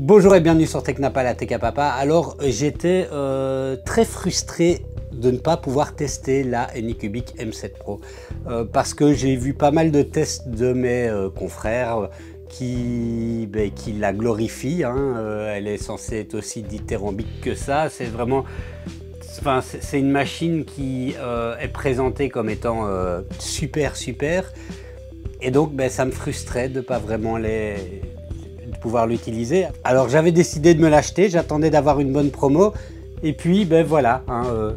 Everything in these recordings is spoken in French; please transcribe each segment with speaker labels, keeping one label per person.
Speaker 1: Bonjour et bienvenue sur Technapal à TK Papa. Alors j'étais très frustré de ne pas pouvoir tester la Anycubic M7 Pro parce que j'ai vu pas mal de tests de mes confrères qui la glorifient. Elle est censée être aussi dithyrambique que ça. C'est vraiment, c'est une machine qui est présentée comme étant super. Et donc ça me frustrait de ne pas vraiment pouvoir l'utiliser. Alors j'avais décidé de me l'acheter, j'attendais d'avoir une bonne promo et puis voilà,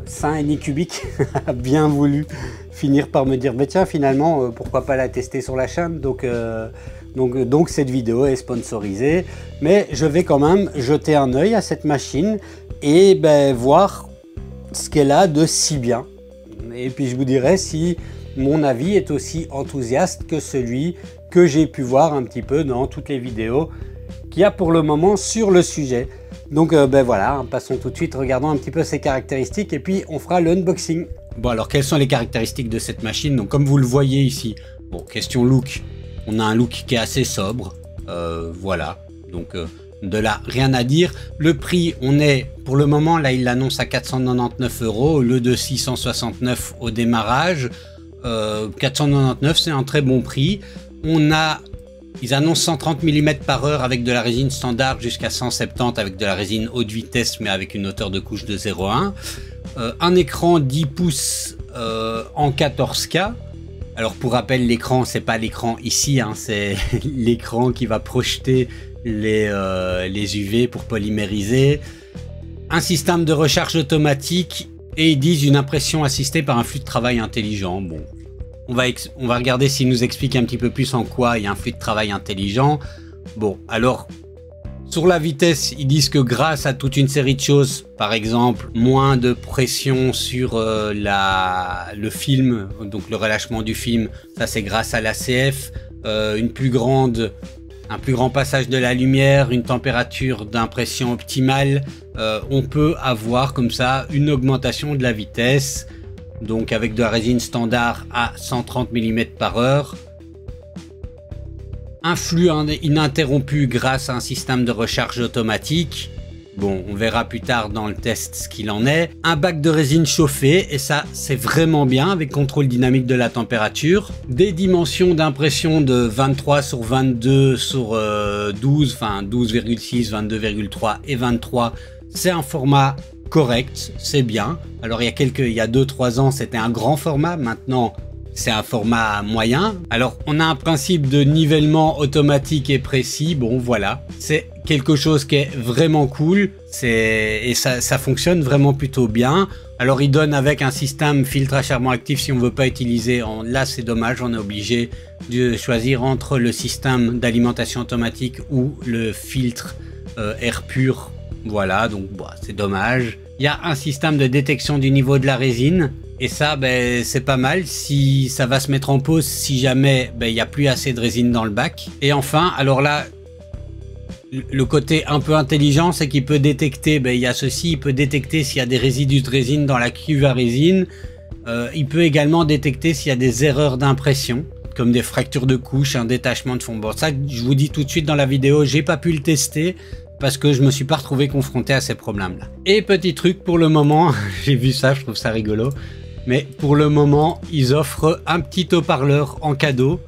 Speaker 1: Saint Anycubic a bien voulu finir par me dire tiens finalement pourquoi pas la tester sur la chaîne. Donc cette vidéo est sponsorisée, mais je vais quand même jeter un œil à cette machine et voir ce qu'elle a de si bien, et puis je vous dirai si mon avis est aussi enthousiaste que celui que j'ai pu voir un petit peu dans toutes les vidéos qu'il y a pour le moment sur le sujet. Donc voilà, passons tout de suite, regardons un petit peu ses caractéristiques et puis on fera l'unboxing. Bon, alors quelles sont les caractéristiques de cette machine? Donc comme vous le voyez ici, bon, question look, on a un look qui est assez sobre, voilà, donc de là rien à dire. Le prix, on est pour le moment là, il l'annonce à 499 € au lieu de 669 au démarrage. 499, c'est un très bon prix. Ils annoncent 130 mm par heure avec de la résine standard jusqu'à 170 avec de la résine haute vitesse mais avec une hauteur de couche de 0,1. Un écran 10 pouces en 14K. Alors pour rappel, l'écran, c'est pas l'écran ici, c'est l'écran qui va projeter les UV pour polymériser. Un système de recharge automatique et ils disent une impression assistée par un flux de travail intelligent. Bon. On va regarder s'il nous explique un petit peu plus en quoi il y a un flux de travail intelligent. Bon, alors, sur la vitesse, ils disent que grâce à toute une série de choses, par exemple, moins de pression sur le film, donc le relâchement du film, ça c'est grâce à l'ACF, un plus grand passage de la lumière, une température d'impression optimale, on peut avoir comme ça une augmentation de la vitesse. Donc avec de la résine standard à 130 mm par heure. Un flux ininterrompu grâce à un système de recharge automatique. Bon, on verra plus tard dans le test ce qu'il en est. Un bac de résine chauffé, et ça c'est vraiment bien avec contrôle dynamique de la température. Des dimensions d'impression de 23 sur 22 sur 12, enfin 12,6, 22,3 et 23. C'est un format correct, c'est bien. Alors il y a 2-3 ans c'était un grand format, maintenant c'est un format moyen. Alors on a un principe de nivellement automatique et précis, bon voilà, c'est quelque chose qui est vraiment cool, et ça fonctionne vraiment plutôt bien. Alors il donne avec un système filtre à charbon actif si on veut pas utiliser, là c'est dommage, on est obligé de choisir entre le système d'alimentation automatique ou le filtre air pur. Voilà, donc c'est dommage. Il y a un système de détection du niveau de la résine. Et ça, c'est pas mal. Si ça va se mettre en pause si jamais il n'y a plus assez de résine dans le bac. Et enfin, alors là, le côté un peu intelligent, c'est qu'il peut détecter, il y a ceci, il peut détecter s'il y a des résidus de résine dans la cuve à résine. Il peut également détecter s'il y a des erreurs d'impression, comme des fractures de couche, un détachement de fond. Bon, ça, je vous dis tout de suite dans la vidéo, j'ai pas pu le tester parce que je me suis pas retrouvé confronté à ces problèmes-là. Et petit truc pour le moment, j'ai vu ça, je trouve ça rigolo, mais pour le moment, ils offrent un petit haut-parleur en cadeau.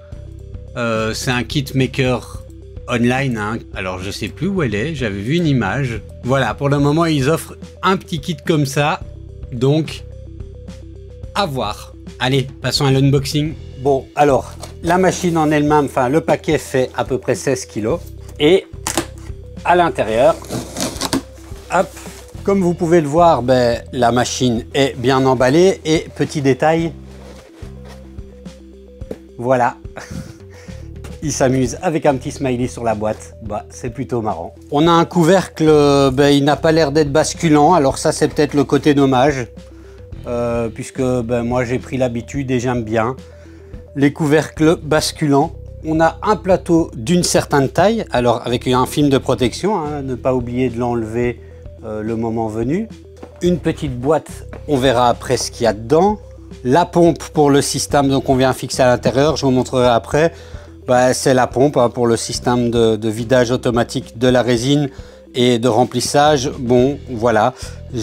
Speaker 1: C'est un kit maker online, alors je sais plus où elle est, j'avais vu une image. Voilà, pour le moment, ils offrent un petit kit comme ça, donc à voir. Allez, passons à l'unboxing. Bon, alors, la machine en elle-même, le paquet fait à peu près 16 kg. Et à l'intérieur, hop, comme vous pouvez le voir, la machine est bien emballée. Et petit détail, voilà, il s'amuse avec un petit smiley sur la boîte. C'est plutôt marrant. On a un couvercle, il n'a pas l'air d'être basculant. Alors ça, c'est peut-être le côté dommage, puisque moi j'ai pris l'habitude et j'aime bien les couvercles basculants. On a un plateau d'une certaine taille, alors avec un film de protection, ne pas oublier de l'enlever le moment venu. Une petite boîte, on verra après ce qu'il y a dedans. La pompe pour le système, donc on vient fixer à l'intérieur, je vous montrerai après. Bah, c'est la pompe hein, pour le système de vidage automatique de la résine et de remplissage. Bon, voilà.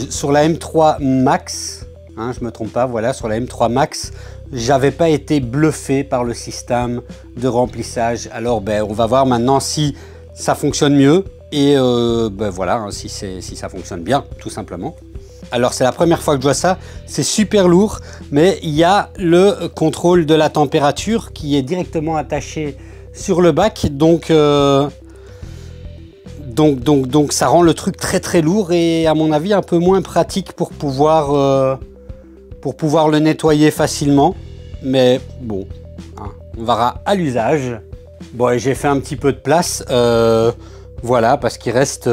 Speaker 1: Sur la M3 Max, hein, je me trompe pas, voilà, sur la M3 Max, j'avais pas été bluffé par le système de remplissage. Alors, ben, on va voir maintenant si ça fonctionne mieux et ben, voilà, hein, si ça fonctionne bien, tout simplement. Alors, c'est la première fois que je vois ça. C'est super lourd, mais il y a le contrôle de la température qui est directement attaché sur le bac, donc ça rend le truc très lourd et à mon avis un peu moins pratique pour pouvoir le nettoyer facilement. Mais bon, hein, on verra à l'usage. Bon, j'ai fait un petit peu de place, voilà, parce qu'il reste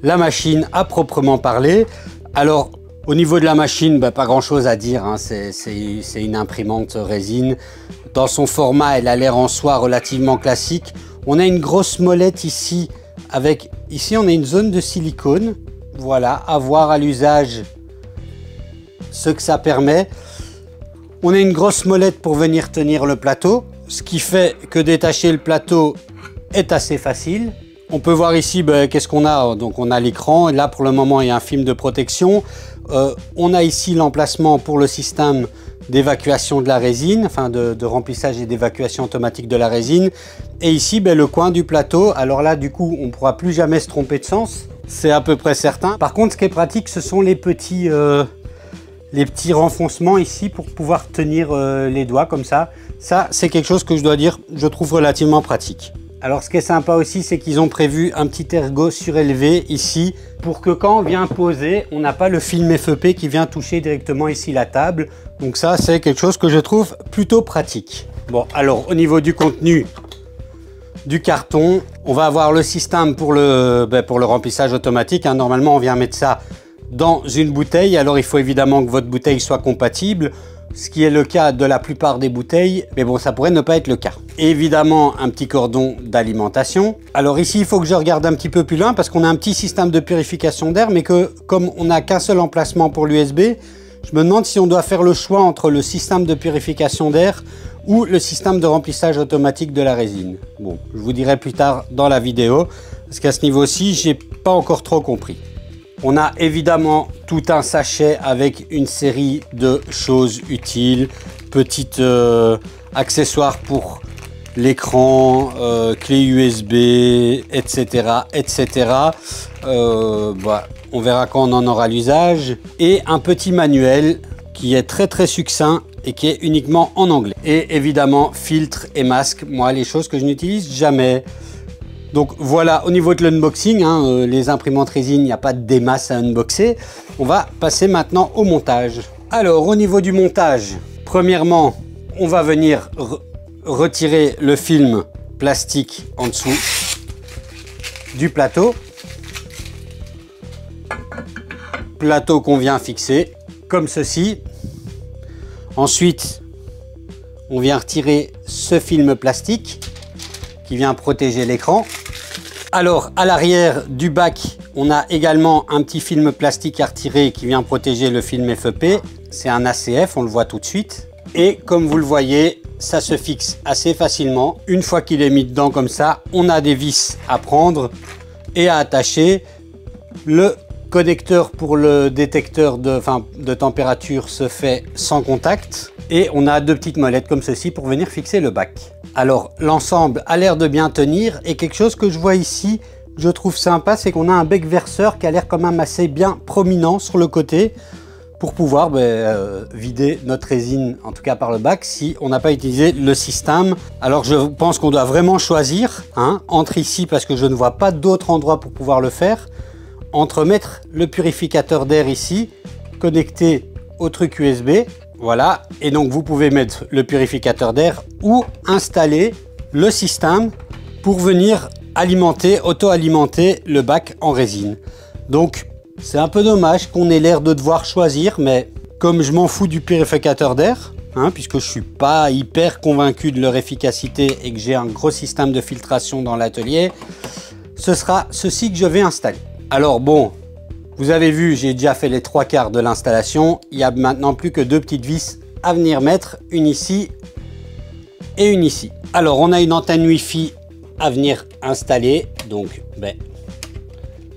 Speaker 1: la machine à proprement parler. Alors, au niveau de la machine, bah, pas grand chose à dire, hein, c'est une imprimante résine. Dans son format, elle a l'air en soi relativement classique. On a une grosse molette ici. Ici on a une zone de silicone, voilà, à voir à l'usage ce que ça permet. On a une grosse molette pour venir tenir le plateau, ce qui fait que détacher le plateau est assez facile. On peut voir ici qu'est-ce qu'on a. Donc on a l'écran, là pour le moment il y a un film de protection. On a ici l'emplacement pour le système d'évacuation de la résine, enfin de remplissage et d'évacuation automatique de la résine. Et ici le coin du plateau. Alors là du coup on ne pourra plus jamais se tromper de sens, c'est à peu près certain. Par contre ce qui est pratique, ce sont les petits renfoncements ici pour pouvoir tenir les doigts comme ça. Ça c'est quelque chose que je dois dire, je trouve relativement pratique. Alors ce qui est sympa aussi, c'est qu'ils ont prévu un petit ergot surélevé ici pour que quand on vient poser, on n'a pas le film FEP qui vient toucher directement ici la table. Donc ça, c'est quelque chose que je trouve plutôt pratique. Bon, alors au niveau du contenu du carton, on va avoir le système pour le remplissage automatique. Hein. Normalement, on vient mettre ça dans une bouteille. Alors il faut évidemment que votre bouteille soit compatible, ce qui est le cas de la plupart des bouteilles, mais bon, ça pourrait ne pas être le cas. Évidemment, un petit cordon d'alimentation. Alors ici, il faut que je regarde un petit peu plus loin parce qu'on a un petit système de purification d'air, mais que comme on n'a qu'un seul emplacement pour l'USB, je me demande si on doit faire le choix entre le système de purification d'air ou le système de remplissage automatique de la résine. Bon, je vous dirai plus tard dans la vidéo, parce qu'à ce niveau-ci, j'ai pas encore trop compris. On a évidemment tout un sachet avec une série de choses utiles, petits accessoires pour l'écran, clé USB, etc. etc. On verra quand on en aura l'usage. Et un petit manuel qui est très succinct et qui est uniquement en anglais. Et évidemment, filtre et masque, moi les choses que je n'utilise jamais. Donc voilà, au niveau de l'unboxing, hein, les imprimantes résine, il n'y a pas de démasse à unboxer. On va passer maintenant au montage. Alors au niveau du montage, premièrement, on va venir retirer le film plastique en dessous du plateau. Plateau qu'on vient fixer, comme ceci. Ensuite, on vient retirer ce film plastique qui vient protéger l'écran. Alors à l'arrière du bac, on a également un petit film plastique à retirer qui vient protéger le film FEP. C'est un ACF, on le voit tout de suite. Et comme vous le voyez, ça se fixe assez facilement. Une fois qu'il est mis dedans comme ça, on a des vis à prendre et à attacher. Le connecteur pour le détecteur de température se fait sans contact. Et on a deux petites molettes comme ceci pour venir fixer le bac. Alors l'ensemble a l'air de bien tenir et quelque chose que je vois ici, je trouve sympa, c'est qu'on a un bec verseur qui a l'air quand même assez bien prominent sur le côté pour pouvoir vider notre résine, en tout cas par le bac, si on n'a pas utilisé le système. Alors je pense qu'on doit vraiment choisir, hein, entre ici, parce que je ne vois pas d'autre endroit pour pouvoir le faire, entre mettre le purificateur d'air ici, connecté au truc USB, voilà, et donc vous pouvez mettre le purificateur d'air ou installer le système pour venir alimenter, auto-alimenter le bac en résine. Donc c'est un peu dommage qu'on ait l'air de devoir choisir, mais comme je m'en fous du purificateur d'air, hein, puisque je suis pas hyper convaincu de leur efficacité et que j'ai un gros système de filtration dans l'atelier, ce sera ceci que je vais installer. Alors bon, vous avez vu, j'ai déjà fait les 3/4 de l'installation. Il n'y a maintenant plus que deux petites vis à venir mettre, une ici et une ici. Alors on a une antenne Wi-Fi à venir installer, donc ben,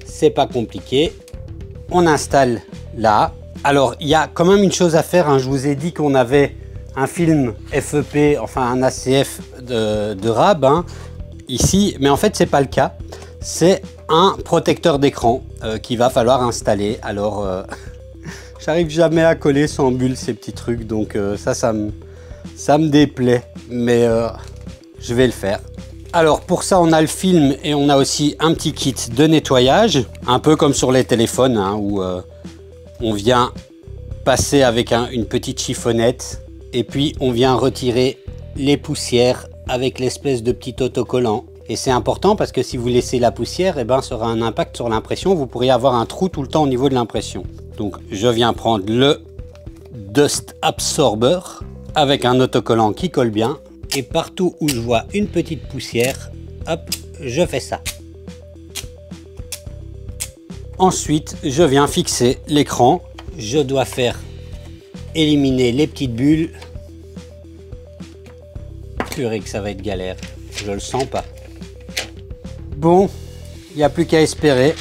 Speaker 1: c'est pas compliqué. On installe là. Alors il y a quand même une chose à faire, hein. Je vous ai dit qu'on avait un film FEP, enfin un ACF de RAB, hein, ici, mais en fait c'est pas le cas. C'est un protecteur d'écran qu'il va falloir installer. Alors j'arrive jamais à coller sans bulle ces petits trucs, donc ça me déplaît, mais je vais le faire. Alors pour ça on a le film et on a aussi un petit kit de nettoyage, un peu comme sur les téléphones, hein, où on vient passer avec une petite chiffonnette et puis on vient retirer les poussières avec l'espèce de petit autocollant. Et c'est important parce que si vous laissez la poussière, eh ben, ça aura un impact sur l'impression. Vous pourriez avoir un trou tout le temps au niveau de l'impression. Donc je viens prendre le Dust Absorber avec un autocollant qui colle bien. Et partout où je vois une petite poussière, hop, je fais ça. Ensuite, je viens fixer l'écran. Je dois faire éliminer les petites bulles. Purée que ça va être galère. Je le sens pas. Bon, il n'y a plus qu'à espérer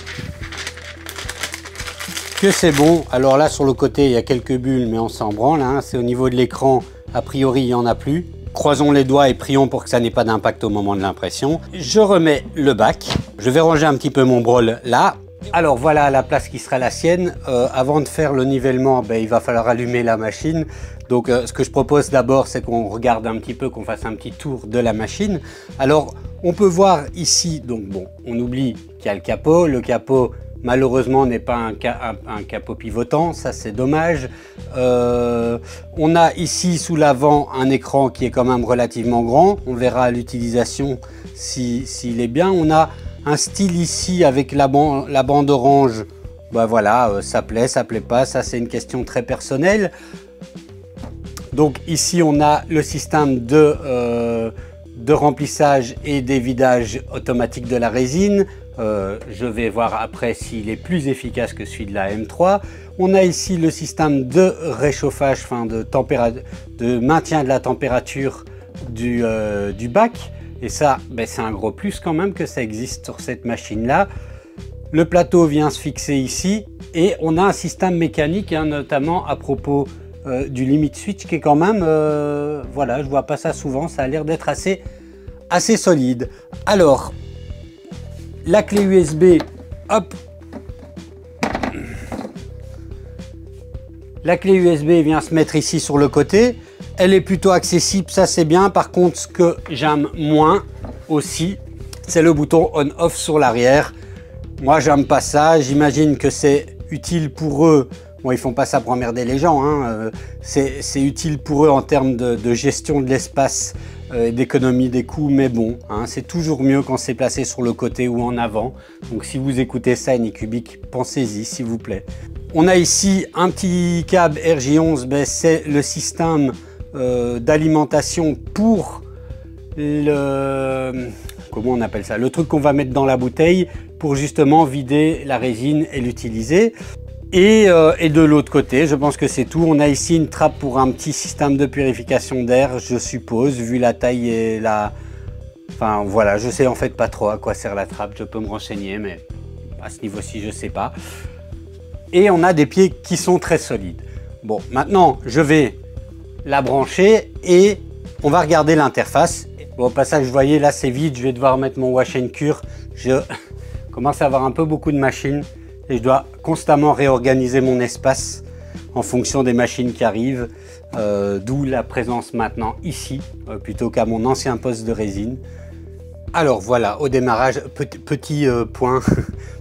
Speaker 1: que c'est bon. Alors là, sur le côté, il y a quelques bulles, mais on s'en branle, hein. C'est au niveau de l'écran, a priori, il n'y en a plus. Croisons les doigts et prions pour que ça n'ait pas d'impact au moment de l'impression. Je remets le bac. Je vais ranger un petit peu mon brol là. Alors voilà la place qui sera la sienne. Avant de faire le nivellement, ben, il va falloir allumer la machine. Donc ce que je propose d'abord, c'est qu'on regarde un petit peu, qu'on fasse un petit tour de la machine. Alors on peut voir ici, donc bon, on oublie qu'il y a le capot. Le capot, malheureusement, n'est pas un capot pivotant, ça c'est dommage. On a ici sous l'avant un écran qui est quand même relativement grand. On verra à l'utilisation s'il est bien. On a un style ici avec la bande orange. Ben voilà, ça plaît pas, ça c'est une question très personnelle. Donc ici on a le système de remplissage et d'évidage automatique de la résine. Je vais voir après s'il est plus efficace que celui de la M3. On a ici le système de réchauffage, enfin de maintien de la température du bac. Et ça, ben, c'est un gros plus quand même que ça existe sur cette machine-là. Le plateau vient se fixer ici et on a un système mécanique, hein, notamment à propos du limit switch qui est quand même, voilà, je vois pas ça souvent, ça a l'air d'être assez solide. Alors, la clé USB, hop, la clé USB vient se mettre ici sur le côté. Elle est plutôt accessible, ça c'est bien. Par contre, ce que j'aime moins aussi, c'est le bouton on-off sur l'arrière. Moi, j'aime pas ça. J'imagine que c'est utile pour eux. Bon, ils font pas ça pour emmerder les gens, hein. C'est utile pour eux en termes de gestion de l'espace, d'économie des coûts, mais bon, hein, c'est toujours mieux quand c'est placé sur le côté ou en avant. Donc si vous écoutez ça, Anycubic, pensez-y s'il vous plaît. On a ici un petit câble RJ11, ben, c'est le système d'alimentation pour le... comment on appelle ça? Le truc qu'on va mettre dans la bouteille pour justement vider la résine et l'utiliser. Et de l'autre côté, je pense que c'est tout. On a ici une trappe pour un petit système de purification d'air, je suppose, vu la taille et la... Enfin voilà, je sais en fait pas trop à quoi sert la trappe, je peux me renseigner, mais à ce niveau-ci, je sais pas. Et on a des pieds qui sont très solides. Bon, maintenant, je vais la brancher et on va regarder l'interface. Bon, au passage, vous voyez, là, c'est vide. Je vais devoir mettre mon wash and cure. Je commence à avoir un peu beaucoup de machines et je dois constamment réorganiser mon espace en fonction des machines qui arrivent. D'où la présence maintenant ici, plutôt qu'à mon ancien poste de résine. Alors voilà, au démarrage, petit point,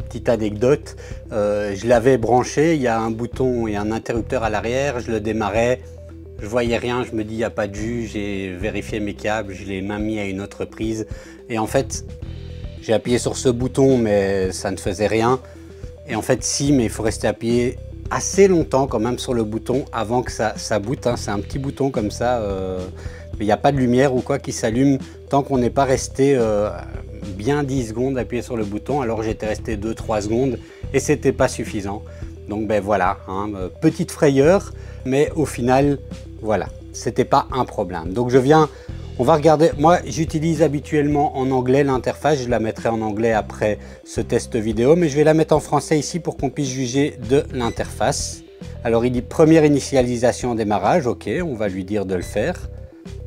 Speaker 1: petite anecdote, je l'avais branché, il y a un bouton et un interrupteur à l'arrière, je le démarrais, je voyais rien, je me dis il n'y a pas de jus, j'ai vérifié mes câbles, je l'ai même mis à une autre prise et en fait j'ai appuyé sur ce bouton mais ça ne faisait rien et en fait si, mais il faut rester appuyé assez longtemps quand même sur le bouton avant que ça boot, hein. C'est un petit bouton comme ça, mais il n'y a pas de lumière ou quoi qui s'allume tant qu'on n'est pas resté bien 10 secondes appuyé sur le bouton, alors j'étais resté 2-3 secondes et c'était pas suffisant. Donc ben voilà, hein, petite frayeur, mais au final, voilà, c'était pas un problème. Donc je viens, On va regarder, moi j'utilise habituellement en anglais l'interface, je la mettrai en anglais après ce test vidéo, mais je vais la mettre en français ici pour qu'on puisse juger de l'interface. Alors il dit première initialisation démarrage, ok, on va lui dire de le faire.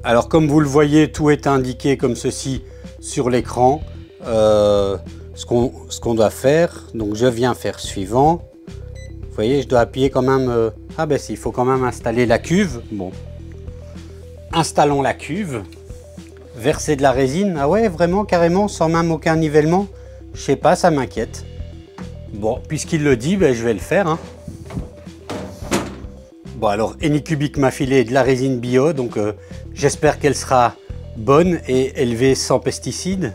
Speaker 1: Alors comme vous le voyez, tout est indiqué comme ceci sur l'écran, ce qu'on doit faire. Donc je viens faire suivant. Vous voyez, je dois appuyer quand même, ah ben si, il faut quand même installer la cuve. Bon, installons la cuve. Verser de la résine, ah ouais, vraiment, carrément, sans même aucun nivellement. Je sais pas, ça m'inquiète. Bon, puisqu'il le dit, ben, je vais le faire. Hein. Bon, alors, Anycubic m'a filé de la résine bio, donc j'espère qu'elle sera bonne et élevée sans pesticides.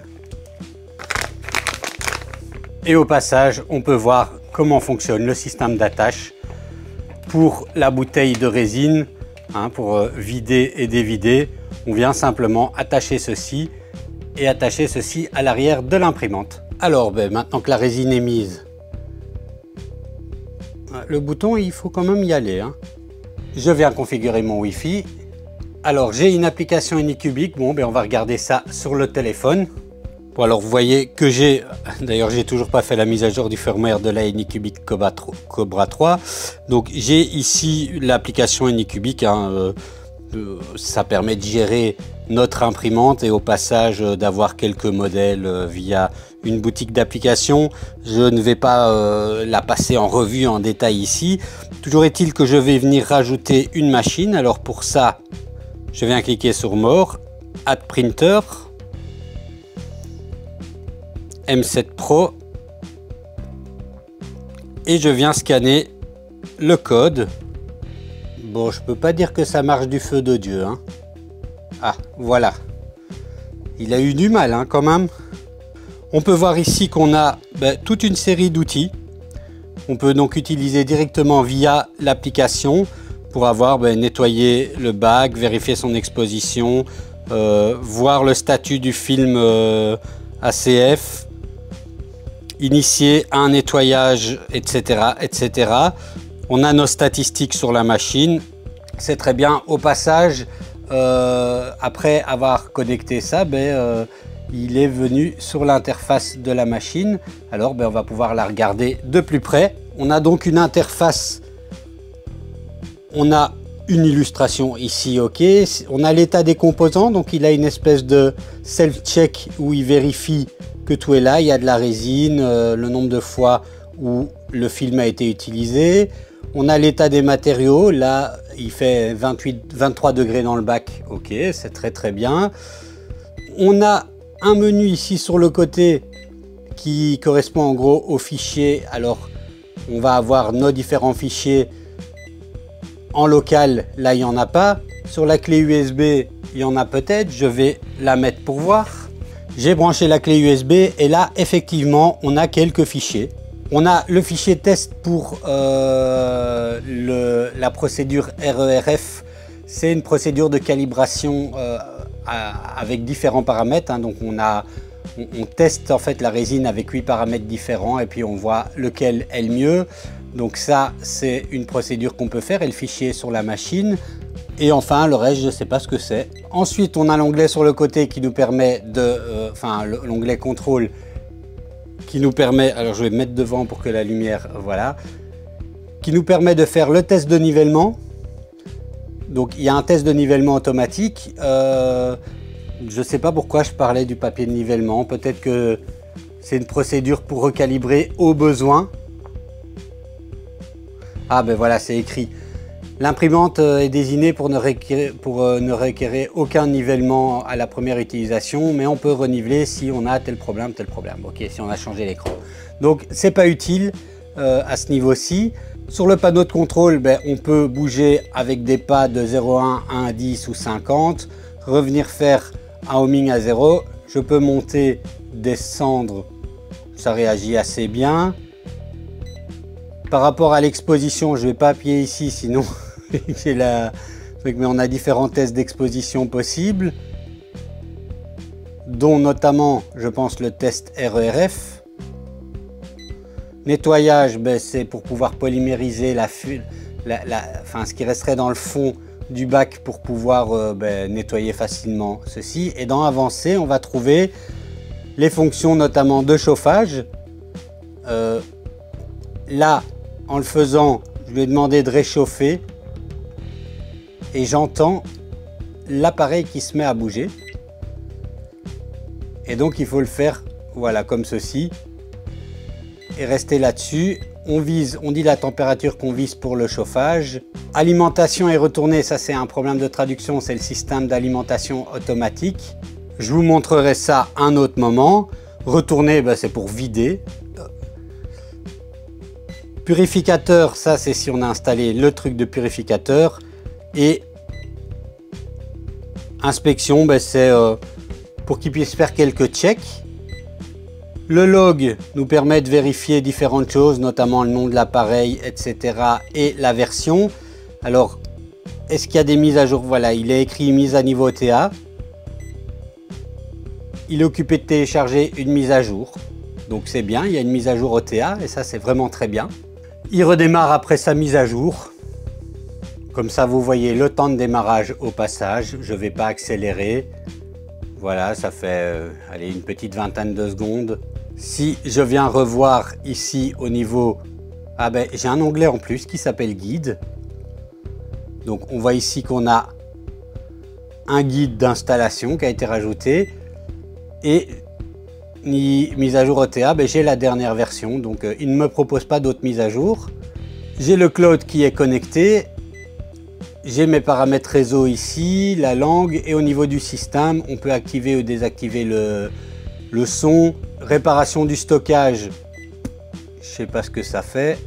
Speaker 1: Et au passage, on peut voir comment fonctionne le système d'attache pour la bouteille de résine, hein, pour vider et dévider. On vient simplement attacher ceci et attacher ceci à l'arrière de l'imprimante. Alors, ben, maintenant que la résine est mise, le bouton, il faut quand même y aller. Hein. Je viens configurer mon Wi-Fi. Alors, j'ai une application Anycubic. Bon, ben, on va regarder ça sur le téléphone. Bon, alors, vous voyez que j'ai... D'ailleurs, j'ai toujours pas fait la mise à jour du firmware de la Anycubic Cobra 3. Donc, j'ai ici l'application Anycubic. Hein, ça permet de gérer notre imprimante et au passage d'avoir quelques modèles via une boutique d'applications. Je ne vais pas la passer en revue en détail ici. Toujours est-il que je vais venir rajouter une machine. Alors pour ça, je viens cliquer sur More, Add Printer, M7 Pro et je viens scanner le code. Bon, je peux pas dire que ça marche du feu de Dieu. Hein. Ah, voilà. Il a eu du mal hein, quand même. On peut voir ici qu'on a toute une série d'outils. On peut donc utiliser directement via l'application pour avoir nettoyé le bac, vérifier son exposition, voir le statut du film ACF, initier un nettoyage, etc., etc. On a nos statistiques sur la machine. C'est très bien. Au passage, après avoir connecté ça, il est venu sur l'interface de la machine. Alors, on va pouvoir la regarder de plus près. On a donc une interface. On a une illustration ici, ok. On a l'état des composants. Donc, il a une espèce de self-check où il vérifie que tout est là. Il y a de la résine, le nombre de fois où le film a été utilisé. On a l'état des matériaux, là il fait 23 degrés dans le bac, ok, c'est très très bien. On a un menu ici sur le côté qui correspond en gros aux fichiers. Alors on va avoir nos différents fichiers en local, là il n'y en a pas. Sur la clé USB, il y en a peut-être, je vais la mettre pour voir. J'ai branché la clé USB et là effectivement on a quelques fichiers. On a le fichier test pour la procédure RERF. C'est une procédure de calibration avec différents paramètres. Hein. Donc on teste en fait la résine avec 8 paramètres différents et puis on voit lequel est le mieux. Donc ça, c'est une procédure qu'on peut faire et le fichier est sur la machine. Et enfin, le reste, je ne sais pas ce que c'est. Ensuite, on a l'onglet sur le côté qui nous permet de... l'onglet contrôle qui nous permet, alors je vais mettre devant pour que la lumière, voilà, qui nous permet de faire le test de nivellement. Donc il y a un test de nivellement automatique. Je ne sais pas pourquoi je parlais du papier de nivellement. Peut-être que c'est une procédure pour recalibrer au besoin. Ah ben voilà, c'est écrit. L'imprimante est désignée pour ne requérir aucun nivellement à la première utilisation, mais on peut reniveler si on a tel problème, ok, si on a changé l'écran. Donc c'est pas utile à ce niveau-ci. Sur le panneau de contrôle, on peut bouger avec des pas de 0,1, 1, 10 ou 50, revenir faire un homing à 0. Je peux monter, descendre, ça réagit assez bien. Par rapport à l'exposition, je ne vais pas appuyer ici, sinon mais on a différents tests d'exposition possibles, dont notamment, je pense, le test RERF. Nettoyage, c'est pour pouvoir polymériser ce qui resterait dans le fond du bac pour pouvoir nettoyer facilement ceci. Et dans Avancé, on va trouver les fonctions notamment de chauffage. Là, en le faisant, je lui ai demandé de réchauffer et j'entends l'appareil qui se met à bouger. Et donc il faut le faire voilà comme ceci et rester là-dessus. On dit la température qu'on vise pour le chauffage. Alimentation et retourner, ça c'est un problème de traduction, c'est le système d'alimentation automatique. Je vous montrerai ça un autre moment. Retourner, c'est pour vider. Purificateur, ça c'est si on a installé le truc de purificateur. Et inspection, c'est pour qu'il puisse faire quelques checks. Le log nous permet de vérifier différentes choses, notamment le nom de l'appareil, etc. et la version. Alors, est-ce qu'il y a des mises à jour? Voilà, il est écrit mise à niveau OTA. Il est occupé de télécharger une mise à jour. Donc c'est bien, il y a une mise à jour OTA et ça c'est vraiment très bien. Il redémarre après sa mise à jour. Comme ça vous voyez le temps de démarrage au passage. Je ne vais pas accélérer. Voilà, ça fait allez, une petite vingtaine de secondes. Si je viens revoir ici au niveau... j'ai un onglet en plus qui s'appelle guide. Donc on voit ici qu'on a un guide d'installation qui a été rajouté. Et mise à jour OTA, j'ai la dernière version. Donc il ne me propose pas d'autres mises à jour. J'ai le cloud qui est connecté. J'ai mes paramètres réseau ici, la langue et au niveau du système, on peut activer ou désactiver le son. Réparation du stockage, je ne sais pas ce que ça fait.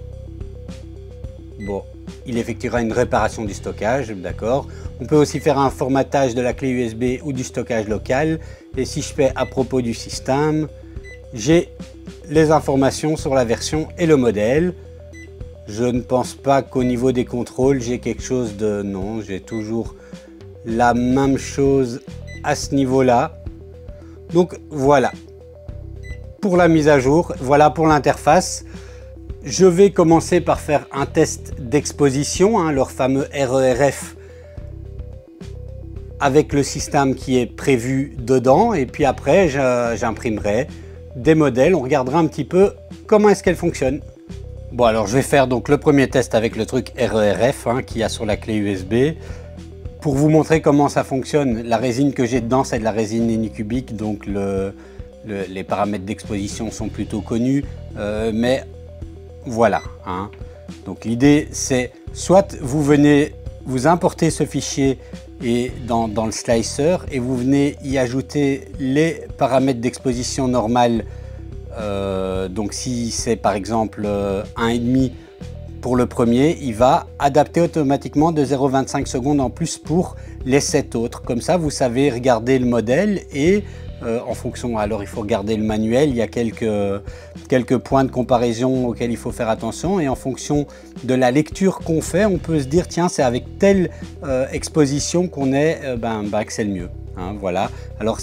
Speaker 1: Bon, il effectuera une réparation du stockage, d'accord. On peut aussi faire un formatage de la clé USB ou du stockage local. Et si je fais à propos du système, j'ai les informations sur la version et le modèle. Je ne pense pas qu'au niveau des contrôles, j'ai quelque chose de... Non, j'ai toujours la même chose à ce niveau-là. Donc voilà, pour la mise à jour, voilà pour l'interface. Je vais commencer par faire un test d'exposition, leur fameux RERF, avec le système qui est prévu dedans. Et puis après, j'imprimerai des modèles. On regardera un petit peu comment est-ce qu'elle fonctionne. Bon, alors je vais faire donc le premier test avec le truc RERF qu'il y a sur la clé USB. Pour vous montrer comment ça fonctionne, la résine que j'ai dedans, c'est de la résine Anycubic, donc les paramètres d'exposition sont plutôt connus, mais voilà. Donc l'idée, c'est soit vous venez, vous importez ce fichier et dans le slicer et vous venez y ajouter les paramètres d'exposition normales. Donc si c'est par exemple 1,5 pour le premier, il va adapter automatiquement de 0,25 secondes en plus pour les 7 autres. Comme ça, vous savez regarder le modèle et en fonction, alors il faut regarder le manuel, il y a quelques points de comparaison auxquels il faut faire attention et en fonction de la lecture qu'on fait, on peut se dire tiens, c'est avec telle exposition qu'on est, que c'est le mieux. Voilà, alors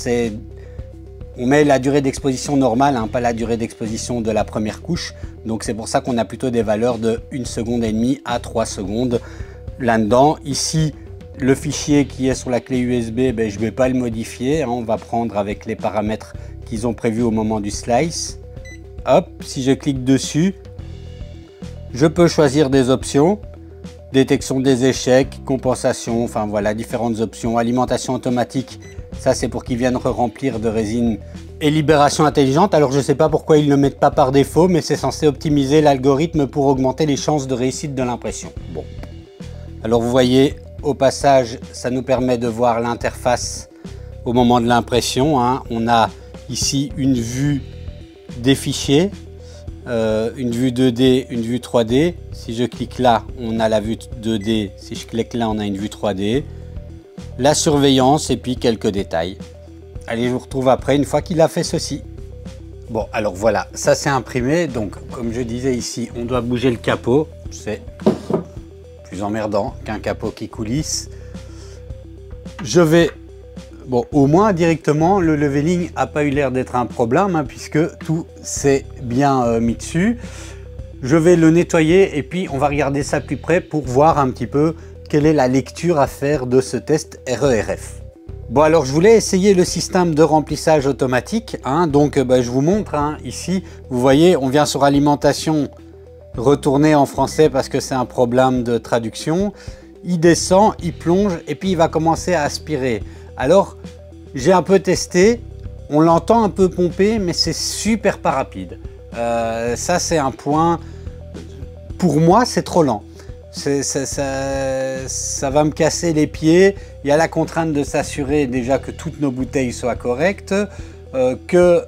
Speaker 1: on met la durée d'exposition normale, pas la durée d'exposition de la première couche. Donc c'est pour ça qu'on a plutôt des valeurs de 1,5 seconde à 3 secondes là-dedans. Ici, le fichier qui est sur la clé USB, je ne vais pas le modifier. On va prendre avec les paramètres qu'ils ont prévus au moment du slice. Hop, si je clique dessus, je peux choisir des options. Détection des échecs, compensation, enfin voilà, différentes options. Alimentation automatique. Ça, c'est pour qu'ils viennent remplir de résine. Et libération intelligente, alors je ne sais pas pourquoi ils ne le mettent pas par défaut, mais c'est censé optimiser l'algorithme pour augmenter les chances de réussite de l'impression. Bon. Alors vous voyez, au passage, ça nous permet de voir l'interface au moment de l'impression. On a ici une vue des fichiers, une vue 2D, une vue 3D. Si je clique là, on a la vue 2D. Si je clique là, on a une vue 3D. La surveillance et puis quelques détails. Allez, je vous retrouve après une fois qu'il a fait ceci. Bon, alors voilà, ça c'est imprimé. Donc, comme je disais ici, on doit bouger le capot. C'est plus emmerdant qu'un capot qui coulisse. Je vais... Bon, au moins directement, le leveling n'a pas eu l'air d'être un problème puisque tout s'est bien mis dessus. Je vais le nettoyer et puis on va regarder ça plus près pour voir un petit peu quelle est la lecture à faire de ce test RERF. Bon, alors je voulais essayer le système de remplissage automatique, hein, donc je vous montre, hein, ici, vous voyez, on vient sur alimentation, retourner en français parce que c'est un problème de traduction. Il descend, il plonge et puis il va commencer à aspirer. Alors, j'ai un peu testé, on l'entend un peu pomper, mais c'est super pas rapide. Ça, c'est un point, pour moi, c'est trop lent. Ça va me casser les pieds. Il y a la contrainte de s'assurer déjà que toutes nos bouteilles soient correctes, que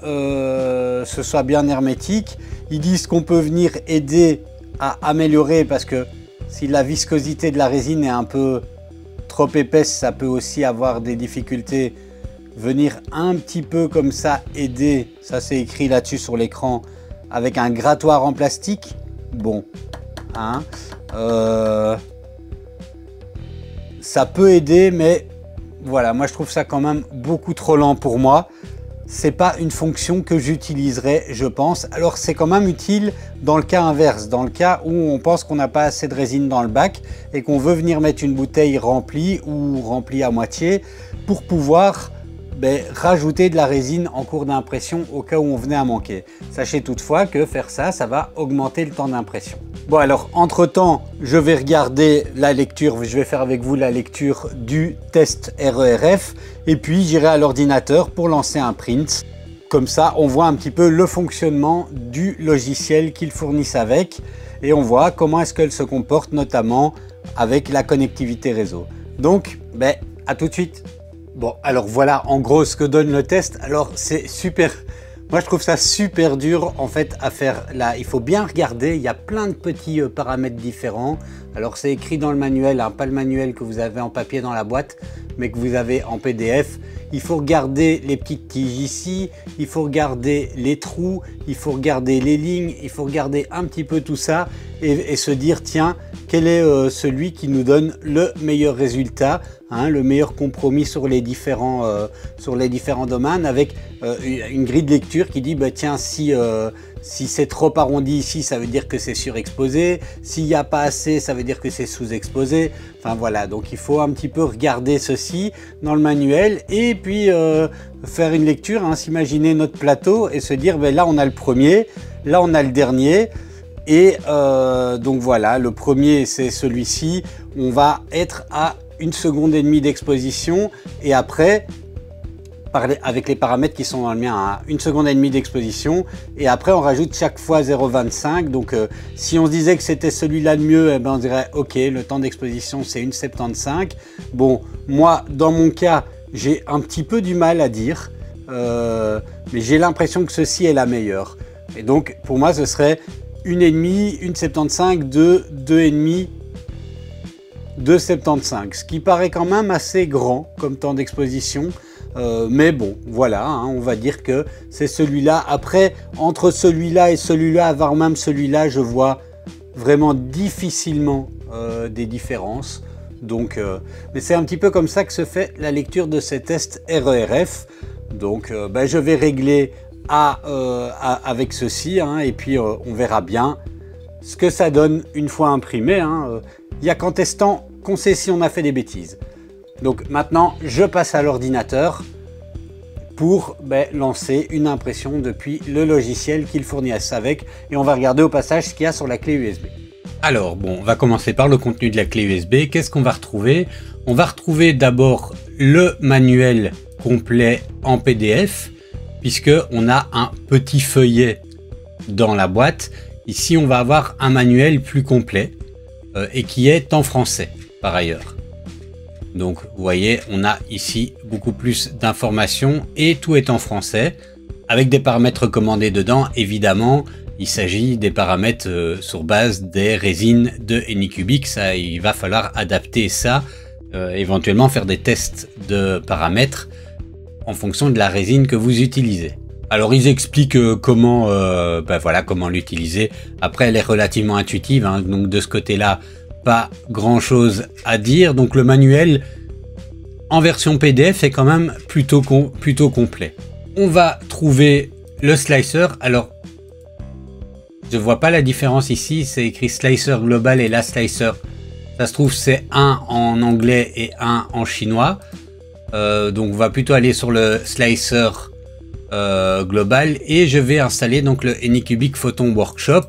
Speaker 1: ce soit bien hermétique. Ils disent qu'on peut venir aider à améliorer parce que si la viscosité de la résine est un peu trop épaisse, ça peut aussi avoir des difficultés. Venir un petit peu comme ça aider, ça c'est écrit là-dessus sur l'écran, avec un grattoir en plastique. Bon, hein, ça peut aider, mais voilà, moi je trouve ça quand même beaucoup trop lent pour moi. C'est pas une fonction que j'utiliserai, je pense. Alors c'est quand même utile dans le cas inverse, dans le cas où on pense qu'on n'a pas assez de résine dans le bac et qu'on veut venir mettre une bouteille remplie ou remplie à moitié pour pouvoir rajouter de la résine en cours d'impression au cas où on venait à manquer. Sachez toutefois que faire ça, ça va augmenter le temps d'impression. Bon, alors entre temps, je vais regarder la lecture, je vais faire avec vous la lecture du test RERF et puis j'irai à l'ordinateur pour lancer un print. Comme ça, on voit un petit peu le fonctionnement du logiciel qu'ils fournissent avec et on voit comment est-ce qu'elle se comporte, notamment avec la connectivité réseau. Donc, à tout de suite. Bon, alors voilà en gros ce que donne le test. Alors c'est super, moi je trouve ça super dur en fait à faire là. Il faut bien regarder, il y a plein de petits paramètres différents. Alors c'est écrit dans le manuel, hein, pas le manuel que vous avez en papier dans la boîte, mais que vous avez en PDF. Il faut regarder les petites tiges ici, il faut regarder les trous, il faut regarder les lignes, il faut regarder un petit peu tout ça et se dire tiens, quel est celui qui nous donne le meilleur résultat, hein, le meilleur compromis sur les différents domaines, avec une grille de lecture qui dit tiens, si c'est trop arrondi ici, ça veut dire que c'est surexposé, s'il n'y a pas assez, ça veut dire que c'est sous-exposé. Enfin voilà, donc il faut un petit peu regarder ceci dans le manuel et puis faire une lecture, hein, s'imaginer notre plateau et se dire là on a le premier, là on a le dernier. Et donc voilà, le premier c'est celui-ci, on va être à 1,5 seconde d'exposition et après, avec les paramètres qui sont dans le mien, à 1,5 seconde d'exposition et après on rajoute chaque fois 0,25. Donc si on se disait que c'était celui-là le mieux, on dirait ok, le temps d'exposition c'est 1,75. Bon, moi dans mon cas, j'ai un petit peu du mal à dire, mais j'ai l'impression que ceci est la meilleure. Et donc pour moi ce serait 1,5, 1,75, 2, 2,5, 2,75, ce qui paraît quand même assez grand comme temps d'exposition, mais bon, voilà, hein, on va dire que c'est celui-là. Après, entre celui-là et celui-là, voire même celui-là, je vois vraiment difficilement des différences. Donc, mais c'est un petit peu comme ça que se fait la lecture de ces tests RERF. Donc, je vais régler avec ceci, hein, et puis on verra bien ce que ça donne une fois imprimé. Hein. Il n'y a qu'en testant qu'on sait si on a fait des bêtises. Donc maintenant je passe à l'ordinateur pour lancer une impression depuis le logiciel qu'ils fournissent avec et on va regarder au passage ce qu'il y a sur la clé USB. Alors bon, on va commencer par le contenu de la clé USB. Qu'est-ce qu'on va retrouver? On va retrouver d'abord le manuel complet en PDF, puisque on a un petit feuillet dans la boîte. Ici, on va avoir un manuel plus complet et qui est en français par ailleurs. Donc, vous voyez, on a ici beaucoup plus d'informations et tout est en français avec des paramètres recommandés dedans. Évidemment, il s'agit des paramètres sur base des résines de Anycubic. Ça, il va falloir adapter ça, éventuellement faire des tests de paramètres en fonction de la résine que vous utilisez. Alors ils expliquent comment comment l'utiliser. Après elle est relativement intuitive, hein, donc de ce côté-là pas grand chose à dire. Donc le manuel en version PDF est quand même plutôt complet. On va trouver le slicer. Alors je vois pas la différence ici, c'est écrit slicer global et là slicer Ça se trouve c'est un en anglais et un en chinois. Donc on va plutôt aller sur le slicer global et je vais installer donc le Anycubic Photon Workshop.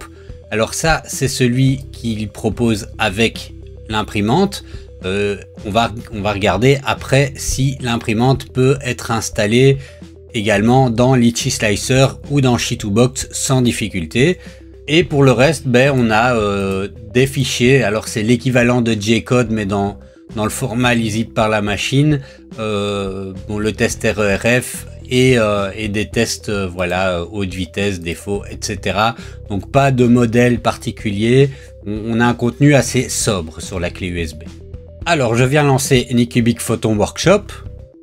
Speaker 1: Alors ça c'est celui qu'il propose avec l'imprimante. On va regarder après si l'imprimante peut être installée également dans Litchi Slicer ou dans Shi2Box sans difficulté. Et pour le reste, on a des fichiers. Alors c'est l'équivalent de J-Code mais dans le format lisible par la machine. Le test RERF et des tests haute vitesse, défaut, etc. Donc pas de modèle particulier. On a un contenu assez sobre sur la clé USB. Alors je viens lancer Anycubic Photon Workshop.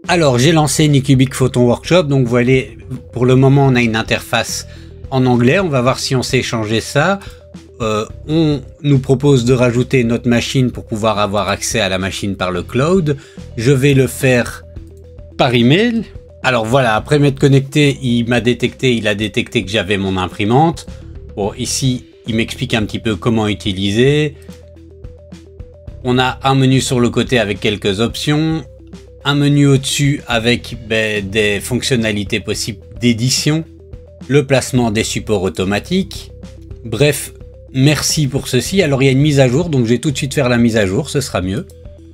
Speaker 1: Alors j'ai lancé Anycubic Photon Workshop. Donc vous voyez, pour le moment on a une interface en anglais. On va voir si on sait changer ça. On nous propose de rajouter notre machine pour pouvoir avoir accès à la machine par le cloud. Je vais le faire par email. Alors voilà, après m'être connecté, il a détecté que j'avais mon imprimante. Bon, ici, il m'explique un petit peu comment utiliser. On a un menu sur le côté avec quelques options. Un menu au-dessus avec des fonctionnalités possibles d'édition. Le placement des supports automatiques. Bref, merci pour ceci. Alors il y a une mise à jour, donc je vais tout de suite faire la mise à jour, ce sera mieux.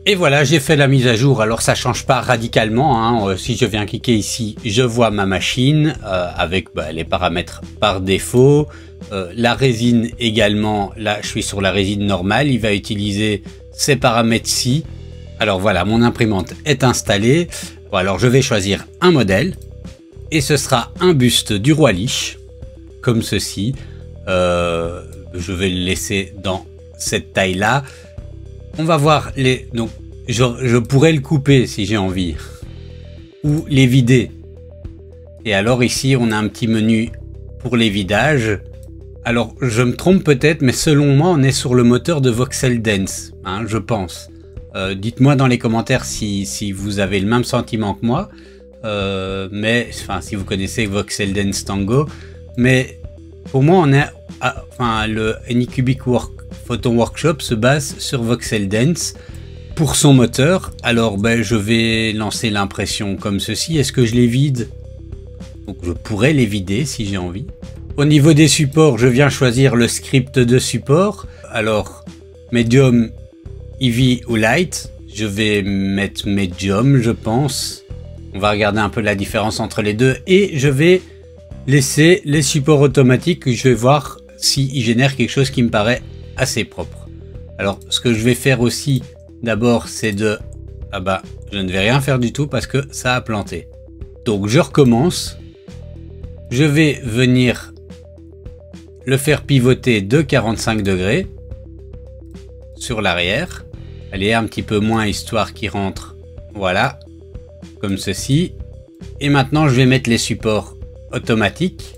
Speaker 1: Et voilà, j'ai fait la mise à jour. Alors ça change pas radicalement, hein. Si je viens cliquer ici, je vois ma machine avec les paramètres par défaut. La résine également, là je suis sur la résine normale, il va utiliser ces paramètres-ci. Alors voilà, mon imprimante est installée. Bon, alors je vais choisir un modèle. Et ce sera un buste du roi Lich, comme ceci. Je vais le laisser dans cette taille-là. On va voir les... Donc, je pourrais le couper si j'ai envie. Ou les vider. Et alors ici, on a un petit menu pour les vidages. Alors, je me trompe peut-être, mais selon moi, on est sur le moteur de Voxel Dance, hein, je pense. Dites-moi dans les commentaires si vous avez le même sentiment que moi. Mais enfin si vous connaissez Voxel Dance Tango, mais pour moi on est le Anycubic Photon Workshop se base sur Voxel Dance pour son moteur. Alors je vais lancer l'impression comme ceci. Est-ce que je les vide? Donc je pourrais les vider si j'ai envie. Au niveau des supports, je viens choisir le script de support. Alors Medium, Heavy ou Light. Je vais mettre Medium, je pense. On va regarder un peu la différence entre les deux et je vais laisser les supports automatiques. Je vais voir s'ils génèrent quelque chose qui me paraît assez propre. Alors ce que je vais faire aussi d'abord c'est de... je ne vais rien faire du tout parce que ça a planté. Donc je recommence. Je vais venir le faire pivoter de 45 degrés sur l'arrière. Allez, un petit peu moins histoire qu'il rentre. Voilà. Comme ceci. Et maintenant je vais mettre les supports automatiques.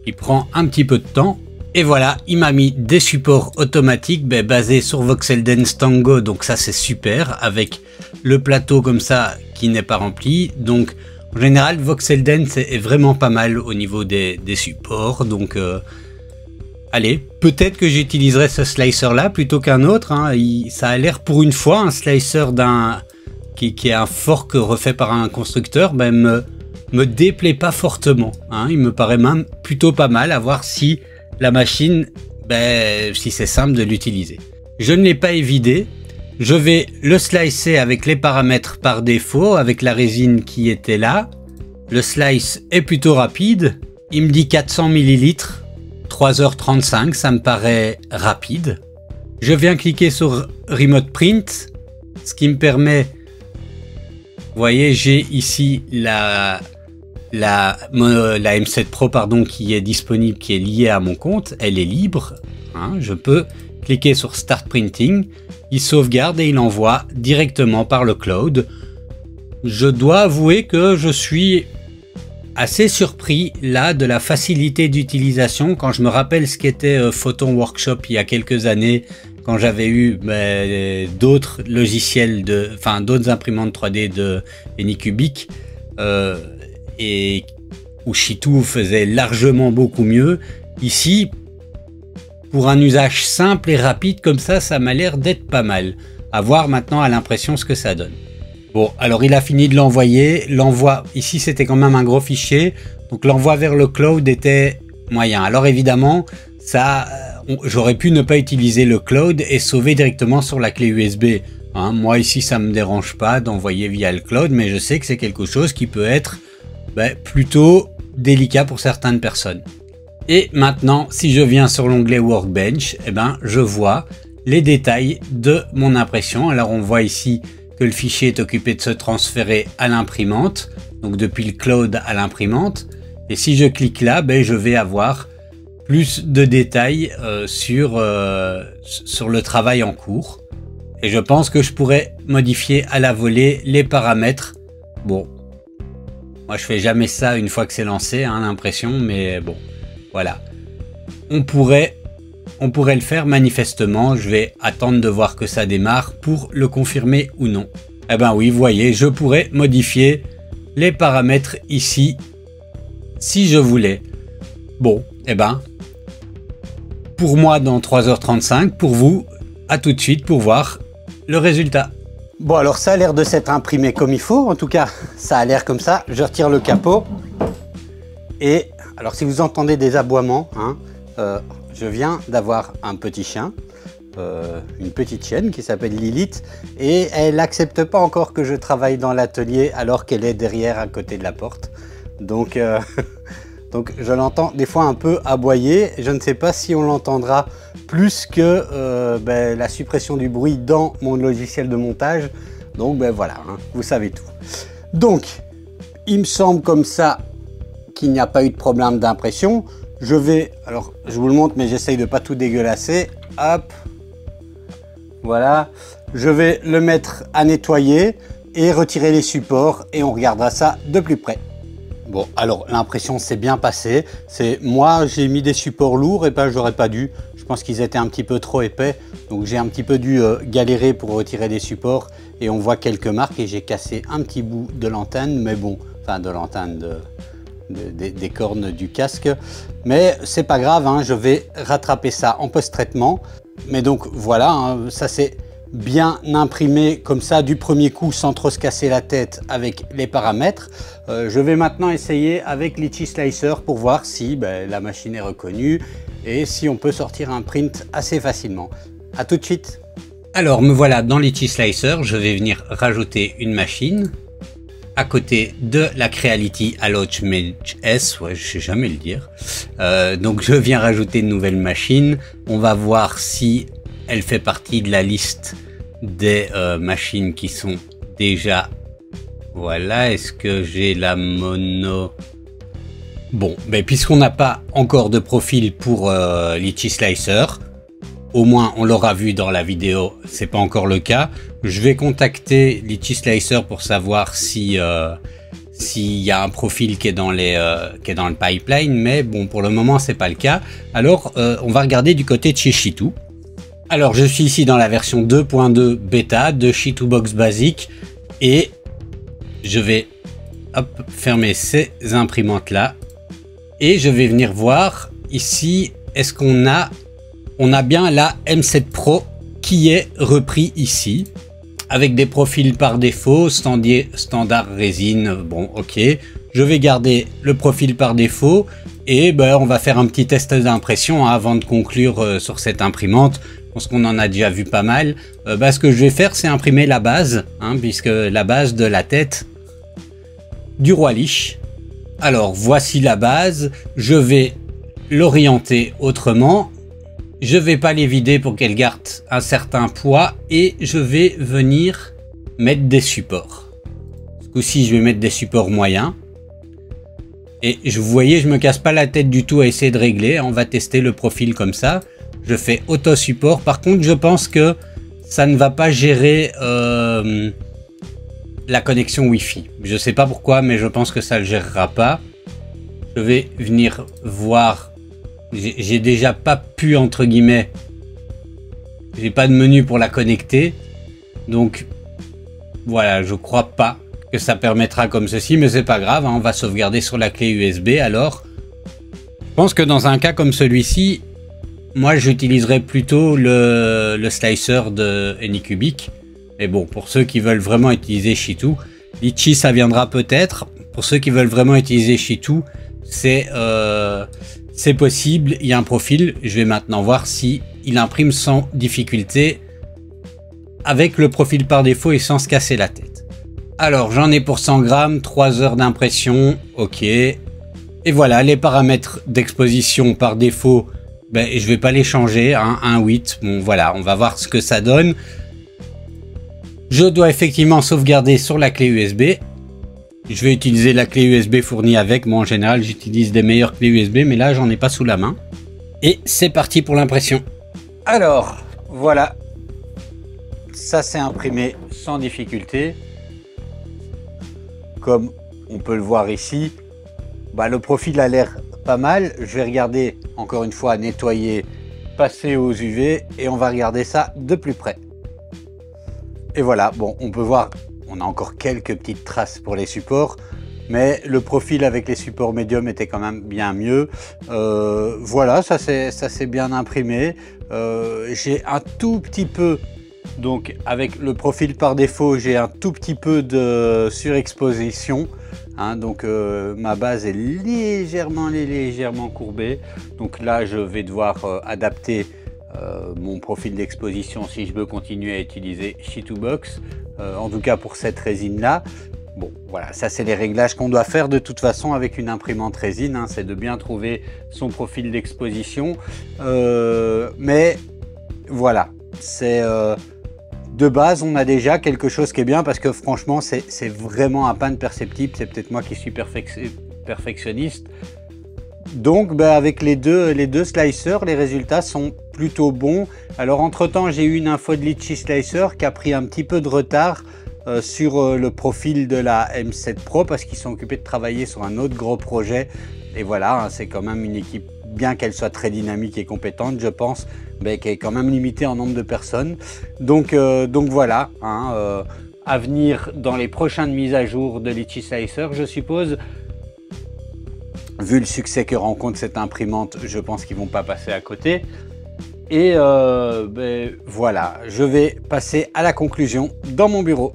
Speaker 1: Il prend un petit peu de temps. Et voilà, il m'a mis des supports automatiques basés sur Voxel Dance Tango. Donc ça c'est super. Avec le plateau comme ça qui n'est pas rempli. Donc en général Voxel Dance est vraiment pas mal au niveau des supports. Donc allez, peut-être que j'utiliserai ce slicer là plutôt qu'un autre. Hein. Ça a l'air pour une fois un slicer qui est un fork refait par un constructeur, me déplaît pas fortement. Hein. Il me paraît même plutôt pas mal à voir si la machine, si c'est simple de l'utiliser. Je ne l'ai pas évidé. Je vais le slicer avec les paramètres par défaut, avec la résine qui était là. Le slice est plutôt rapide. Il me dit 400 ml, 3h35, ça me paraît rapide. Je viens cliquer sur Remote Print, ce qui me permet... Vous voyez, j'ai ici la M7 Pro qui est disponible, qui est liée à mon compte. Elle est libre. Hein, je peux cliquer sur Start Printing. Il sauvegarde et il envoie directement par le cloud. Je dois avouer que je suis assez surpris là de la facilité d'utilisation. Quand je me rappelle ce qu'était Photon Workshop il y a quelques années, quand j'avais eu d'autres logiciels, d'autres imprimantes 3D de Anycubic, et où Shi2 faisait largement beaucoup mieux. Ici, pour un usage simple et rapide comme ça m'a l'air d'être pas mal. à voir maintenant à l'impression ce que ça donne. Bon, alors il a fini de l'envoyer. L'envoi, ici c'était quand même un gros fichier, donc l'envoi vers le cloud était moyen. Alors évidemment, ça, j'aurais pu ne pas utiliser le cloud et sauver directement sur la clé USB. Hein, moi ici, ça me dérange pas d'envoyer via le cloud, mais je sais que c'est quelque chose qui peut être plutôt délicat pour certaines personnes. Et maintenant, si je viens sur l'onglet Workbench, eh ben, je vois les détails de mon impression. Alors on voit ici que le fichier est occupé de se transférer à l'imprimante, donc depuis le cloud à l'imprimante. Et si je clique là, je vais avoir plus de détails sur le travail en cours. Et je pense que je pourrais modifier à la volée les paramètres. Bon, moi je fais jamais ça une fois que c'est lancé, hein, l'impression, mais bon, voilà. On pourrait le faire manifestement. Je vais attendre de voir que ça démarre pour le confirmer ou non. Eh ben oui, vous voyez, je pourrais modifier les paramètres ici si je voulais. Bon, eh ben, pour moi dans 3h35, pour vous, à tout de suite pour voir le résultat. Bon, alors ça a l'air de s'être imprimé comme il faut. En tout cas, ça a l'air comme ça. Je retire le capot. Et alors si vous entendez des aboiements, hein, je viens d'avoir un petit chien, une petite chienne qui s'appelle Lilith, et elle n'accepte pas encore que je travaille dans l'atelier alors qu'elle est derrière à côté de la porte. Donc, donc je l'entends des fois un peu aboyer. Je ne sais pas si on l'entendra plus que la suppression du bruit dans mon logiciel de montage. Donc voilà, hein, vous savez tout. Donc, il me semble comme ça qu'il n'y a pas eu de problème d'impression. Je vais, alors je vous le montre, mais j'essaye de pas tout dégueulasser. Hop, voilà. Je vais le mettre à nettoyer et retirer les supports et on regardera ça de plus près. Bon, alors l'impression s'est bien passée. C'est moi, j'ai mis des supports lourds et j'aurais pas dû. Je pense qu'ils étaient un petit peu trop épais, donc j'ai un petit peu dû galérer pour retirer des supports et on voit quelques marques et j'ai cassé un petit bout de l'antenne, mais bon, enfin de l'antenne des cornes du casque, mais c'est pas grave, hein, je vais rattraper ça en post-traitement. Mais donc voilà, hein, ça c'est bien imprimé comme ça du premier coup sans trop se casser la tête avec les paramètres. Je vais maintenant essayer avec Litchi Slicer pour voir si la machine est reconnue et si on peut sortir un print assez facilement. À tout de suite. Alors me voilà dans Litchi Slicer, je vais venir rajouter une machine à côté de la Creality Alloch Mage S, ouais, je sais jamais le dire. Donc je viens rajouter une nouvelle machine. On va voir si elle fait partie de la liste des machines qui sont déjà... Voilà, est-ce que j'ai la mono? Bon, puisqu'on n'a pas encore de profil pour Litchi Slicer, au moins on l'aura vu dans la vidéo, c'est pas encore le cas. Je vais contacter Litchi Slicer pour savoir si s'il y a un profil qui est dans le pipeline, mais bon, pour le moment c'est pas le cas. Alors on va regarder du côté de chez Shitou. Alors je suis ici dans la version 2.2 bêta de Shitou Box Basic et je vais fermer ces imprimantes là et je vais venir voir ici, est-ce qu'on a bien la M7 Pro qui est repris ici avec des profils par défaut, standard résine. Bon, ok, je vais garder le profil par défaut et on va faire un petit test d'impression avant de conclure sur cette imprimante. Je pense qu'on en a déjà vu pas mal. Ce que je vais faire, c'est imprimer la base, hein, puisque la base de la tête du roi Lich. Alors voici la base, je vais l'orienter autrement. Je vais pas les vider pour qu'elles gardent un certain poids et je vais venir mettre des supports. Ce coup-ci, je vais mettre des supports moyens. Et vous voyez, je me casse pas la tête du tout à essayer de régler. On va tester le profil comme ça. Je fais auto support. Par contre, je pense que ça ne va pas gérer la connexion Wi-Fi. Je sais pas pourquoi, mais je pense que ça le gérera pas. Je vais venir voir. J'ai déjà pas pu, entre guillemets, j'ai pas de menu pour la connecter, donc voilà, je crois pas que ça permettra comme ceci, mais c'est pas grave, hein, on va sauvegarder sur la clé USB. Alors je pense que dans un cas comme celui-ci, moi j'utiliserai plutôt le slicer de Anycubic, Mais bon, pour ceux qui veulent vraiment utiliser Shitu, Litchi ça viendra peut-être. Pour ceux qui veulent vraiment utiliser Shitu, c'est possible. Il y a un profil. Je vais maintenant voir si il imprime sans difficulté avec le profil par défaut et sans se casser la tête. Alors j'en ai pour 100 grammes, 3 heures d'impression, ok. Et voilà, les paramètres d'exposition par défaut, ben, je vais pas les changer, hein, 1.8. Bon voilà, on va voir ce que ça donne. Je dois effectivement sauvegarder sur la clé USB. Je vais utiliser la clé USB fournie avec. Moi en général j'utilise des meilleures clés USB, mais là j'en ai pas sous la main. Et c'est parti pour l'impression. Alors voilà, ça c'est imprimé sans difficulté. Comme on peut le voir ici, bah, le profil a l'air pas mal. Je vais regarder encore une fois, nettoyer, passer aux UV et on va regarder ça de plus près. Et voilà, bon, on peut voir, on a encore quelques petites traces pour les supports, mais le profil avec les supports médium était quand même bien mieux. Voilà, ça c'est bien imprimé. J'ai un tout petit peu, donc avec le profil par défaut, j'ai un tout petit peu de surexposition. Hein, donc ma base est légèrement courbée. Donc là, je vais devoir adapter mon profil d'exposition si je veux continuer à utiliser Shitubox, en tout cas pour cette résine là. Bon voilà, ça c'est les réglages qu'on doit faire de toute façon avec une imprimante résine, hein, c'est de bien trouver son profil d'exposition, mais voilà, c'est de base on a déjà quelque chose qui est bien, parce que franchement c'est vraiment à peine perceptible. C'est peut-être moi qui suis perfectionniste. Donc bah, avec les deux slicers, les résultats sont plutôt bons. Alors entre temps j'ai eu une info de Litchi Slicer qui a pris un petit peu de retard sur le profil de la M7 Pro, parce qu'ils sont occupés de travailler sur un autre gros projet. Et voilà, hein, c'est quand même une équipe, bien qu'elle soit très dynamique et compétente, je pense, mais qui est quand même limitée en nombre de personnes. Donc voilà, hein, à venir dans les prochaines mises à jour de Litchi Slicer, je suppose. Vu le succès que rencontre cette imprimante, je pense qu'ils ne vont pas passer à côté. Et ben, voilà, je vais passer à la conclusion dans mon bureau.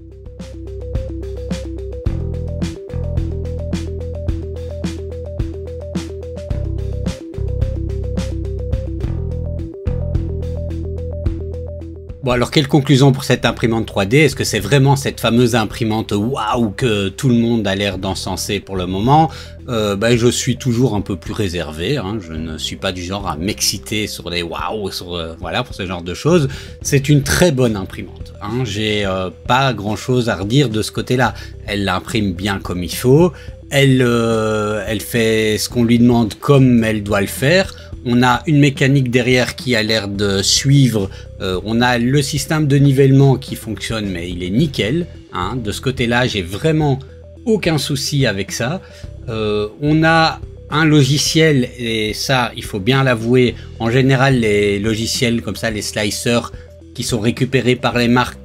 Speaker 1: Bon alors, quelle conclusion pour cette imprimante 3D? Est-ce que c'est vraiment cette fameuse imprimante waouh que tout le monde a l'air d'encenser pour le moment? Ben, je suis toujours un peu plus réservé, hein. Je ne suis pas du genre à m'exciter sur les waouh, voilà, pour ce genre de choses. C'est une très bonne imprimante, hein. J'ai pas grand chose à redire de ce côté-là. Elle l'imprime bien comme il faut, elle fait ce qu'on lui demande comme elle doit le faire. On a une mécanique derrière qui a l'air de suivre, on a le système de nivellement qui fonctionne, mais il est nickel, hein. De ce côté-là, j'ai vraiment aucun souci avec ça. On a un logiciel, et ça, il faut bien l'avouer, en général, les logiciels comme ça, les slicers qui sont récupérés par les marques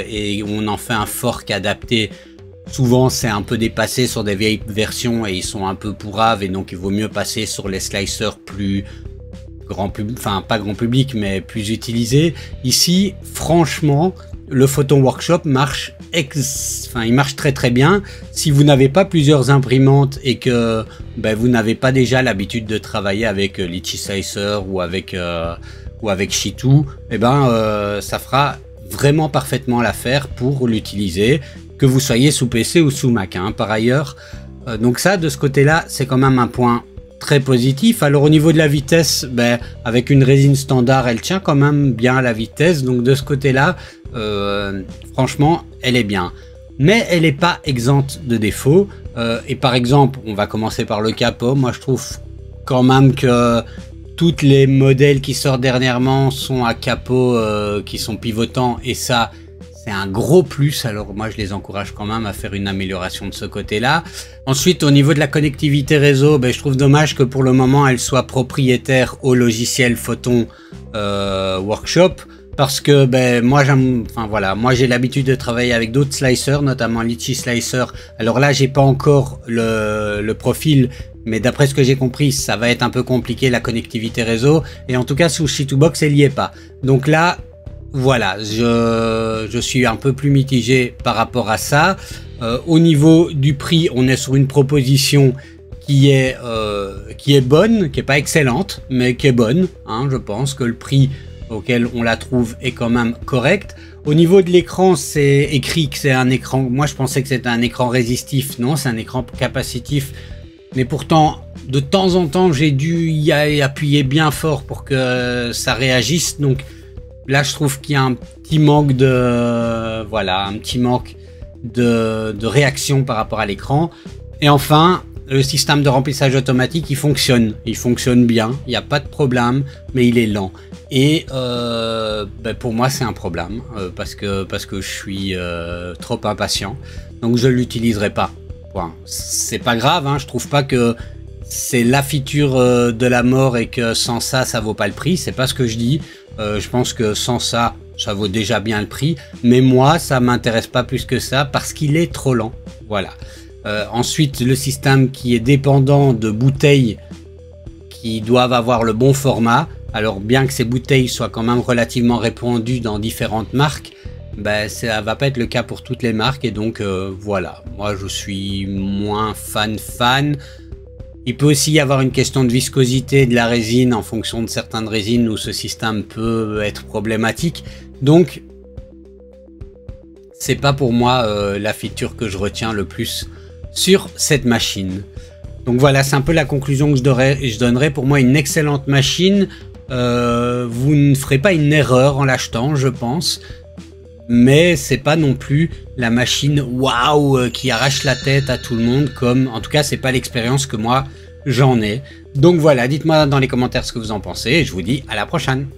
Speaker 1: et on en fait un fork adapté, souvent c'est un peu dépassé sur des vieilles versions et ils sont un peu pourraves, et donc il vaut mieux passer sur les slicers plus grand public, enfin pas grand public mais plus utilisés. Ici franchement le Photon Workshop marche il marche très bien. Si vous n'avez pas plusieurs imprimantes et que ben, vous n'avez pas déjà l'habitude de travailler avec Litchi Slicer ou avec Shitu, et ben ça fera vraiment parfaitement l'affaire pour l'utiliser, que vous soyez sous PC ou sous Mac, hein, par ailleurs. Donc ça, de ce côté-là, c'est quand même un point très positif. Alors au niveau de la vitesse, ben, avec une résine standard, elle tient quand même bien à la vitesse. Donc de ce côté-là, franchement, elle est bien. Mais elle n'est pas exempte de défauts. Et par exemple, on va commencer par le capot. Moi, je trouve quand même que toutes les modèles qui sortent dernièrement sont à capot qui sont pivotants, et ça, c'est un gros plus. Alors moi je les encourage quand même à faire une amélioration de ce côté-là. Ensuite, au niveau de la connectivité réseau, ben, je trouve dommage que pour le moment elle soit propriétaire au logiciel Photon Workshop, parce que ben, moi j'ai l'habitude de travailler avec d'autres slicers, notamment Litchi Slicer. Alors là j'ai pas encore le profil, mais d'après ce que j'ai compris, ça va être un peu compliqué la connectivité réseau, et en tout cas sous Shitubox elle y est pas. Donc là, voilà, je suis un peu plus mitigé par rapport à ça. Au niveau du prix, on est sur une proposition qui est bonne, qui est pas excellente, mais qui est bonne. Hein, je pense que le prix auquel on la trouve est quand même correct. Au niveau de l'écran, c'est écrit que c'est un écran. Moi, je pensais que c'était un écran résistif. Non, c'est un écran capacitif. Mais pourtant, de temps en temps, j'ai dû y appuyer bien fort pour que ça réagisse. Donc là, je trouve qu'il y a un petit manque de, voilà, un petit manque de réaction par rapport à l'écran. Et enfin, le système de remplissage automatique, il fonctionne bien, il n'y a pas de problème, mais il est lent. Et pour moi, c'est un problème parce que je suis trop impatient, donc je l'utiliserai pas. C'est pas grave, hein, je trouve pas que c'est la feature de la mort et que sans ça, ça vaut pas le prix. C'est pas ce que je dis. Je pense que sans ça, ça vaut déjà bien le prix. Mais moi, ça m'intéresse pas plus que ça parce qu'il est trop lent. Voilà. Ensuite, le système qui est dépendant de bouteilles qui doivent avoir le bon format. Alors, bien que ces bouteilles soient quand même relativement répandues dans différentes marques, ben, ça va pas être le cas pour toutes les marques. Et donc, voilà. Moi, je suis moins fan. Il peut aussi y avoir une question de viscosité de la résine en fonction de certaines résines où ce système peut être problématique. Donc, c'est pas pour moi la feature que je retiens le plus sur cette machine. Donc voilà, c'est un peu la conclusion que je donnerai. Pour moi, une excellente machine. Vous ne ferez pas une erreur en l'achetant, je pense. Mais c'est pas non plus la machine waouh qui arrache la tête à tout le monde, comme en tout cas c'est pas l'expérience que moi j'en ai. Donc voilà, dites-moi dans les commentaires ce que vous en pensez et je vous dis à la prochaine.